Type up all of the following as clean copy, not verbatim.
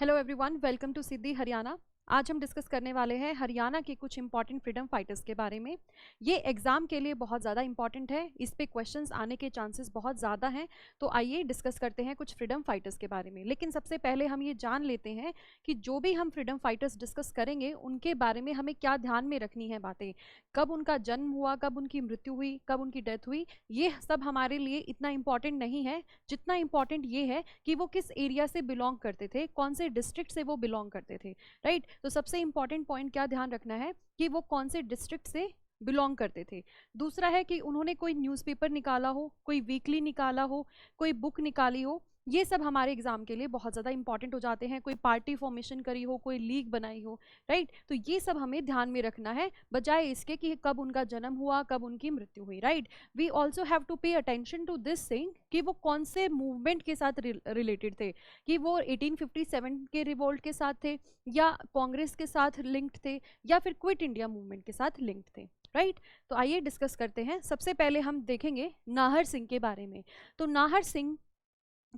Hello everyone, welcome to सिद्धि हरियाणा। आज हम discuss करने वाले हैं हरियाणा के कुछ इंपॉर्टेंट फ्रीडम फाइटर्स के बारे में। ये एग्जाम के लिए बहुत ज़्यादा इंपॉर्टेंट है, इस पे क्वेश्चंस आने के चांसेस बहुत ज़्यादा हैं। तो आइए डिस्कस करते हैं कुछ फ्रीडम फाइटर्स के बारे में। लेकिन सबसे पहले हम ये जान लेते हैं कि जो भी हम फ्रीडम फाइटर्स डिस्कस करेंगे उनके बारे में हमें क्या ध्यान में रखनी है बातें। कब उनका जन्म हुआ, कब उनकी मृत्यु हुई, कब उनकी डेथ हुई, ये सब हमारे लिए इतना इंपॉर्टेंट नहीं है। जितना इंपॉर्टेंट ये है कि वो किस एरिया से बिलोंग करते थे, कौन से डिस्ट्रिक्ट से वो बिलोंग करते थे। राइट, तो सबसे इंपॉर्टेंट पॉइंट क्या ध्यान रखना है कि वो कौन से डिस्ट्रिक्ट से बिलोंग करते थे। दूसरा है कि उन्होंने कोई न्यूज़पेपर निकाला हो, कोई वीकली निकाला हो, कोई बुक निकाली हो। ये सब हमारे एग्जाम के लिए बहुत ज़्यादा इंपॉर्टेंट हो जाते हैं। कोई पार्टी फॉर्मेशन करी हो, कोई लीग बनाई हो। राइट, तो ये सब हमें ध्यान में रखना है, बजाय इसके कि कब उनका जन्म हुआ, कब उनकी मृत्यु हुई। Right, we also have to pay attention to this thing कि वो कौन से मूवमेंट के साथ रिलेटेड थे, कि वो 1857 के रिवोल्ट के साथ थे, या कांग्रेस के साथ लिंक्ड थे, या फिर क्विट इंडिया मूवमेंट के साथ लिंक्ड थे। राइट, तो आइए डिस्कस करते हैं। सबसे पहले हम देखेंगे नाहर सिंह के बारे में। तो नाहर सिंह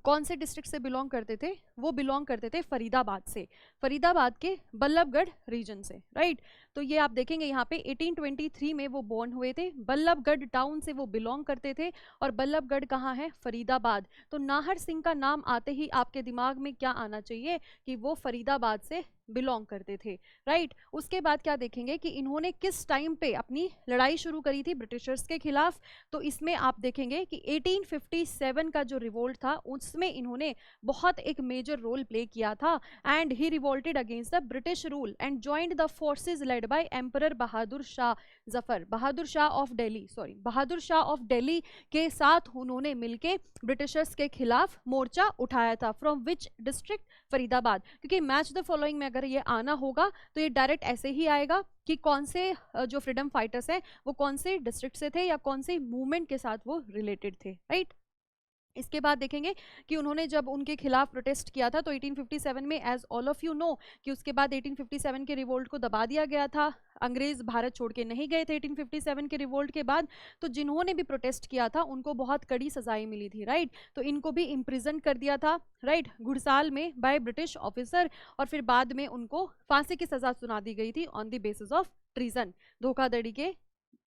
कौन से डिस्ट्रिक्ट से बिलोंग करते थे? वो बिलोंग करते थे फरीदाबाद से, फरीदाबाद के बल्लभगढ़ रीजन से। राइट, तो ये आप देखेंगे यहाँ पे 1823 में वो बॉर्न हुए थे, बल्लभगढ़ टाउन से वो बिलोंग करते थे। और बल्लभगढ़ कहाँ है? फरीदाबाद। तो नाहर सिंह का नाम आते ही आपके दिमाग में क्या आना चाहिए कि वो फरीदाबाद से बिलोंग करते थे। राइट, उसके बाद क्या देखेंगे कि इन्होंने किस टाइम पे अपनी लड़ाई शुरू करी थी ब्रिटिशर्स के खिलाफ। तो इसमें आप देखेंगे कि 1857 का जो रिवोल्ट था उसमें इन्होंने बहुत एक मेजर रोल प्ले किया था। And he revolted against the British rule and joined the forces led by emperor Bahadur Shah Zafar, Bahadur Shah of Delhi, sorry Bahadur Shah of Delhi के साथ उन्होंने मिलके ब्रिटिशर्स के खिलाफ मोर्चा उठाया था। From which district? फरीदाबाद। क्योंकि मैच द फॉलोइंग में अगर ये आना होगा तो ये डायरेक्ट ऐसे ही आएगा कि कौन से जो फ्रीडम फाइटर्स हैं वो कौन से डिस्ट्रिक्ट से थे या कौन से मूवमेंट के साथ वो रिलेटेड थे। राइट, इसके बाद देखेंगे कि उन्होंने जब उनके खिलाफ प्रोटेस्ट किया था तो 1857 में, as all of you know, कि उसके बाद 1857 के रिवोल्ट को दबा दिया गया था। अंग्रेज भारत छोड़ के नहीं गए थे 1857 के रिवोल्ट के बाद। तो जिन्होंने भी प्रोटेस्ट किया था उनको बहुत कड़ी सजाएं मिली थी। राइट, तो इनको भी इम्प्रिजन कर दिया था, राइट, घुड़साल में बाय ब्रिटिश ऑफिसर। और फिर बाद में उनको फांसी की सजा सुना दी गई थी on the basis of treason, धोखाधड़ी के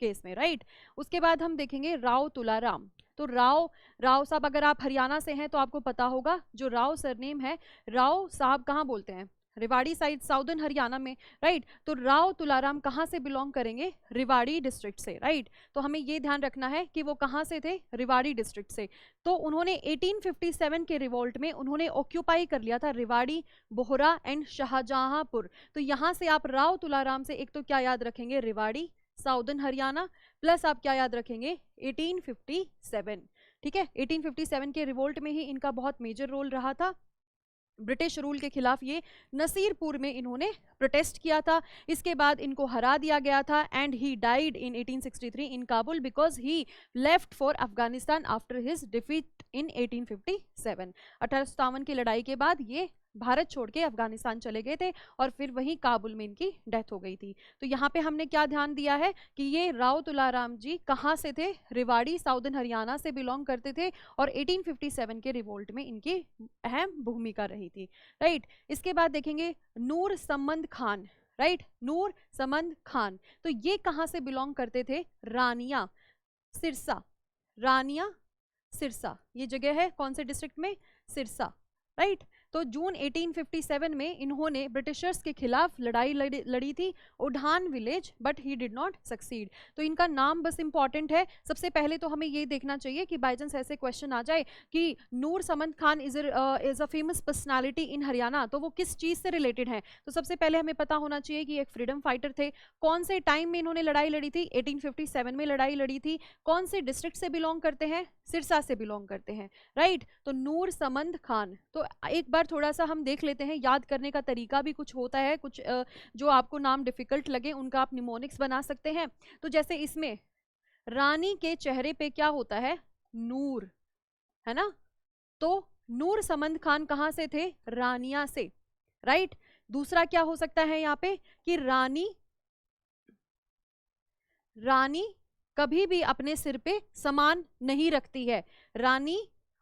केस में। राइट, उसके बाद हम देखेंगे राव तुलाराम। तो राव साहब, अगर आप हरियाणा से हैं तो आपको पता होगा जो राव सरनेम है, राव साहब कहाँ बोलते हैं? रेवाड़ी साइड, साउदर्न हरियाणा में। राइट, तो राव तुलाराम कहाँ से बिलोंग करेंगे? रेवाड़ी डिस्ट्रिक्ट से। राइट, तो हमें ये ध्यान रखना है कि वो कहाँ से थे? रेवाड़ी डिस्ट्रिक्ट से। तो उन्होंने 1857 के रिवोल्ट में उन्होंने ऑक्यूपाई कर लिया था रेवाड़ी, बोहरा एंड शाहजहांपुर। तो यहाँ से आप राव तुलाराम से एक तो क्या याद रखेंगे? रेवाड़ी, साउदर्न हरियाणा, प्लस आप क्या याद रखेंगे? 1857। ठीक है, 1857 के रिवोल्ट में ही इनका बहुत मेजर रोल रहा था। ब्रिटिश रूल के खिलाफ ये नसीरपुर में इन्होंने प्रोटेस्ट किया था। इसके बाद इनको हरा दिया गया था and he died in 1863 in Kabul because he left for Afghanistan after his defeat in 1857। 1857 की लड़ाई के बाद ये भारत छोड़ के अफगानिस्तान चले गए थे और फिर वहीं काबुल में इनकी डेथ हो गई थी। तो यहाँ पे हमने क्या ध्यान दिया है कि ये राव तुलाराम जी कहाँ से थे? रेवाड़ी, साउदर्न हरियाणा से बिलोंग करते थे और 1857 के रिवोल्ट में इनकी अहम भूमिका रही थी। राइट, इसके बाद देखेंगे नूर समंद खान। राइट, नूर समंद खान, तो ये कहाँ से बिलोंग करते थे? रानिया, सिरसा, रानिया सिरसा, ये जगह है कौन से डिस्ट्रिक्ट में? सिरसा। राइट, तो जून 1857 में इन्होंने ब्रिटिशर्स के खिलाफ लड़ाई लड़ी थी, Udhan village, but he did not succeed. तो इनका नाम बस इंपॉर्टेंट है। सबसे पहले तो हमें ये देखना चाहिए कि बाई चांस ऐसे क्वेश्चन आ जाए कि Noor Samand Khan is a famous personality in Haryana, तो वो किस चीज से रिलेटेड है? तो सबसे पहले हमें पता होना चाहिए कि एक फ्रीडम फाइटर थे। कौन से टाइम में इन्होंने लड़ाई लड़ी थी? 1857 में लड़ाई लड़ी थी। कौन से डिस्ट्रिक्ट से बिलोंग करते हैं? सिरसा से बिलोंग करते हैं। राइट, तो नूर समंद खान। तो एक बार थोड़ा सा हम देख लेते हैं, याद करने का तरीका भी कुछ होता है, कुछ जो आपको नाम डिफिकल्ट लगे उनका आप निमोनिक्स बना सकते हैं। तो जैसे इसमें रानी के चेहरे पे क्या होता है? नूर, है ना? तो नूर समंद खान कहाँ से थे? रानिया से। राइट, दूसरा क्या हो सकता है यहाँ पे कि रानी कभी भी अपने सिर पे सामान नहीं रखती है। रानी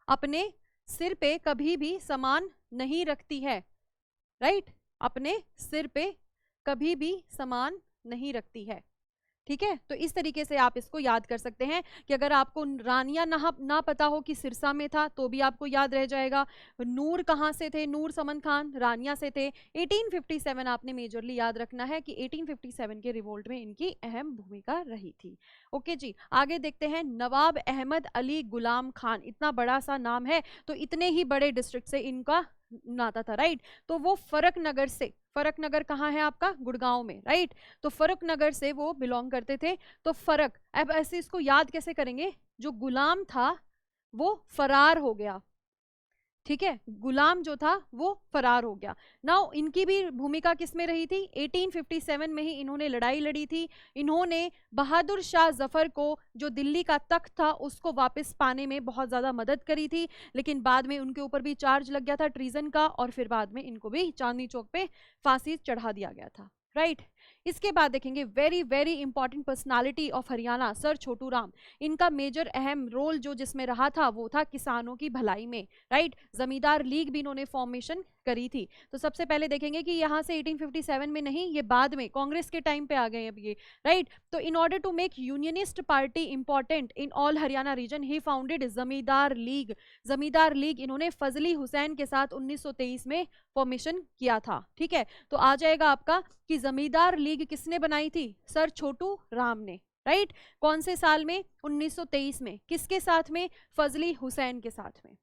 अपने सिर पे कभी भी सामान नहीं रखती है। राइट, अपने सिर पे कभी भी समान नहीं रखती है। ठीक है, तो इस तरीके से आप इसको याद कर सकते हैं कि अगर आपको रानिया ना पता हो कि सिरसा में था तो भी आपको याद रह जाएगा। नूर कहाँ से थे? नूर समन खान रानिया से थे। 1857 आपने मेजरली याद रखना है कि 1857 के रिवोल्ट में इनकी अहम भूमिका रही थी। ओके जी, आगे देखते हैं। नवाब अहमद अली गुलाम खान, इतना बड़ा सा नाम है तो इतने ही बड़े डिस्ट्रिक्ट से इनका नाता था, राइट। तो वो फरक नगर से, फरक नगर कहाँ है आपका? गुड़गांव में, राइट। तो फरक नगर से वो बिलोंग करते थे। तो फरक, अब ऐसे इसको याद कैसे करेंगे? जो गुलाम था वो फरार हो गया, ठीक है, गुलाम जो था वो फरार हो गया। नाउ इनकी भी भूमिका किसमें रही थी? 1857 में ही इन्होंने लड़ाई लड़ी थी। इन्होंने बहादुर शाह जफर को, जो दिल्ली का तख्त था, उसको वापस पाने में बहुत ज्यादा मदद करी थी। लेकिन बाद में उनके ऊपर भी चार्ज लग गया था ट्रीजन का, और फिर बाद में इनको भी चांदनी चौक पे फांसी चढ़ा दिया गया था, राइट। इसके बाद देखेंगे very very important personality of Haryana, Sir Chhotu Ram. इनका मेजर अहम रोल जो जिसमें रहा था वो था किसानों की भलाई में, राइट। जमींदार लीग भी इन्होंने फॉर्मेशन करी थी। तो सबसे पहले देखेंगे कि यहाँ से 1857 में नहीं, ये बाद में कांग्रेस के टाइम पे आ गए अब ये, राइट। तो in order to make unionist party important in all Haryana region he founded Zamindar league. Zamindar league इन्होंने फजली हुसैन के साथ 1923 में फॉर्मेशन किया था, ठीक है। तो आ जाएगा आपका कि जमींदार लीग किसने बनाई थी? सर छोटू राम ने, राइट। कौन से साल में? 1923 में। किसके साथ में? फजली हुसैन के साथ में।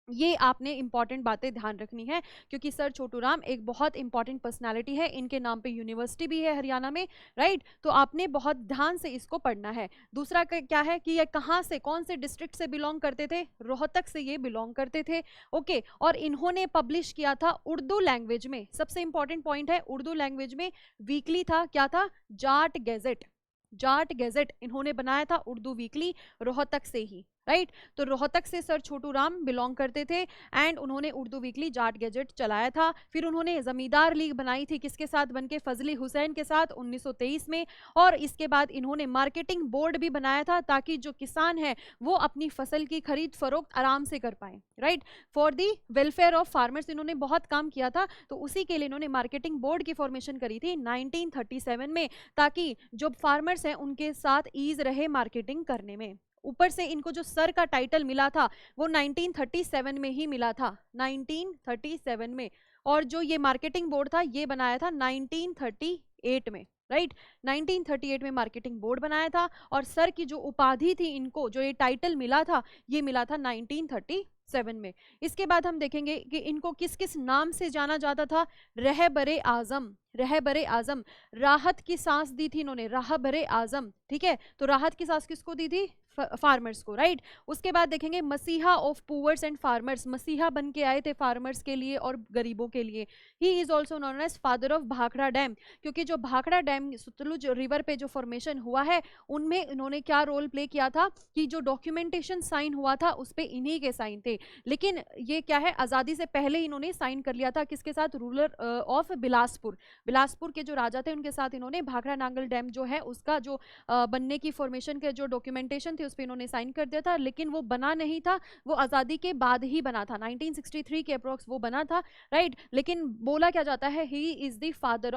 ये आपने इंपॉर्टेंट बातें ध्यान रखनी है, क्योंकि सर छोटू राम एक बहुत इंपॉर्टेंट पर्सनालिटी है। इनके नाम पे यूनिवर्सिटी भी है हरियाणा में, राइट। तो आपने बहुत ध्यान से इसको पढ़ना है। दूसरा क्या है कि ये कहाँ से, कौन से डिस्ट्रिक्ट से बिलोंग करते थे? रोहतक से ये बिलोंग करते थे, ओके। और इन्होंने पब्लिश किया था उर्दू लैंग्वेज में, सबसे इंपॉर्टेंट पॉइंट है, उर्दू लैंग्वेज में वीकली था, क्या था? जाट गैजेट। जाट गैजेट इन्होंने बनाया था, उर्दू वीकली, रोहतक से ही, राइट। तो रोहतक से सर छोटू राम बिलोंग करते थे एंड उन्होंने उर्दू वीकली जाट गैजेट चलाया था। फिर उन्होंने जमींदार लीग बनाई थी, किसके साथ बनके? फजली हुसैन के साथ 1923 में। और इसके बाद इन्होंने मार्केटिंग बोर्ड भी बनाया था, ताकि जो किसान है वो अपनी फसल की खरीद फरोख्त आराम से कर पाए, right. For the welfare of farmers इन्होंने बहुत काम किया था। तो उसी के लिए इन्होंने मार्केटिंग बोर्ड की फॉर्मेशन करी थी 1937 में, ताकि जो फार्मर्स हैं उनके साथ ईज रहे मार्केटिंग करने में। ऊपर से इनको जो सर का टाइटल मिला था वो 1937 में ही मिला था, 1937 में। और जो ये मार्केटिंग बोर्ड था ये बनाया था 1938 में, राइट। 1938 में मार्केटिंग बोर्ड बनाया था। और सर की जो उपाधि थी इनको, जो ये टाइटल मिला था, ये मिला था 1937 में। इसके बाद हम देखेंगे कि इनको किस किस नाम से जाना जाता था? रहबरे आजम, रहबरे आजम। राहत की सांस दी थी इन्होंने, राहबरे आजम, ठीक है। तो राहत की सांस किसको दी थी? फार्मर्स को, राइट। उसके बाद देखेंगे मसीहा ऑफ पुअर्स एंड फार्मर्स, मसीहा बन के आए थे फार्मर्स के लिए और गरीबों के लिए। He is also known as father of Bhakra dam, क्योंकि जो भाखड़ा डैम सतलुज रिवर पे जो फॉर्मेशन हुआ है उनमें इन्होंने क्या रोल प्ले किया था कि जो डॉक्यूमेंटेशन साइन हुआ था उस पे इन्हीं के साइन थे। लेकिन ये क्या है, आजादी से पहले इन्होंने साइन कर लिया था, किसके साथ? रूलर ऑफ बिलासपुर, बिलासपुर के जो राजा थे उनके साथ इन्होंने भाखड़ा नांगल डैम जो है उसका जो बनने की फॉर्मेशन के जो डॉक्यूमेंटेशन थे उस पे इन्होंने साइन कर दिया था। लेकिन वो बना नहीं था, वो आजादी के बाद ही बना था, 1963 के अप्रोक्स वो बना था, राइट। लेकिन बोला क्या जाता है, he is the father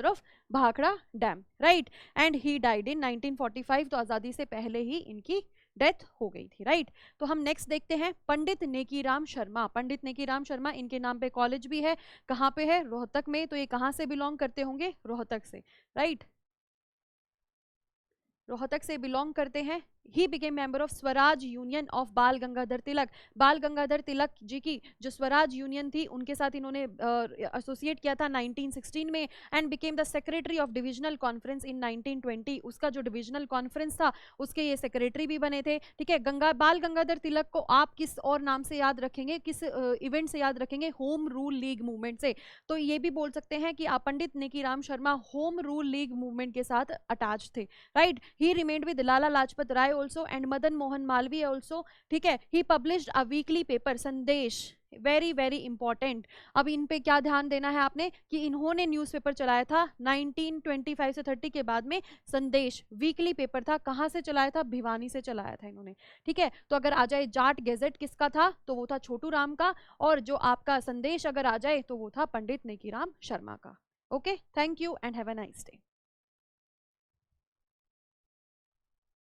of Bhakra dam, right. And he died in 1945, तो आजादी से पहले ही इनकी डेथ हो गई थी, राइट। तो हम नेक्स्ट देखते हैं पंडित नेकीराम शर्मा। पंडित नेकीराम शर्मा, इनके नाम पे कॉलेज भी है, कहाँ पे है? रोहतक में। तो ये कहाँ से बिलोंग करते होंगे? रोहतक से, राइट। रोहतक से बिलोंग करते हैं। He became member of Swaraj union of बाल गंगाधर तिलक। बाल गंगाधर तिलक जी की जो स्वराज यूनियन थी उनके साथ इन्होंने एसोसिएट किया था 1916 में and became the secretary of divisional conference in 1920। उसका जो डिविजनल कॉन्फ्रेंस था उसके ये सेक्रेटरी भी बने थे, ठीक है। बाल गंगाधर तिलक को आप किस और नाम से याद रखेंगे, किस इवेंट से याद रखेंगे? होम रूल लीग मूवमेंट से। तो ये भी बोल सकते हैं कि आप Pandit Nekiram Sharma home rule league movement के साथ अटैच थे, right. He remained with Lala Lajpat Rai also and Madan Mohan Malviya also, ठीक है। he published a weekly paper संदेश, वेरी वेरी इंपॉर्टेंट। अब इन पे क्या ध्यान देना है आपने कि इन्होंने न्यूज़पेपर चलाया था 1925 से 30 के बाद में। संदेश वीकली पेपर था, कहाँ से चलाया था? भिवानी से चलाया था इन्होंने। ठीक है, तो अगर आ जाए जाट गैजेट किसका था? तो वो था छोटू राम का। और जो आपका संदेश अगर आ जाए तो वो था पंडित नेकीराम शर्मा का। Okay, thank you and have a nice day.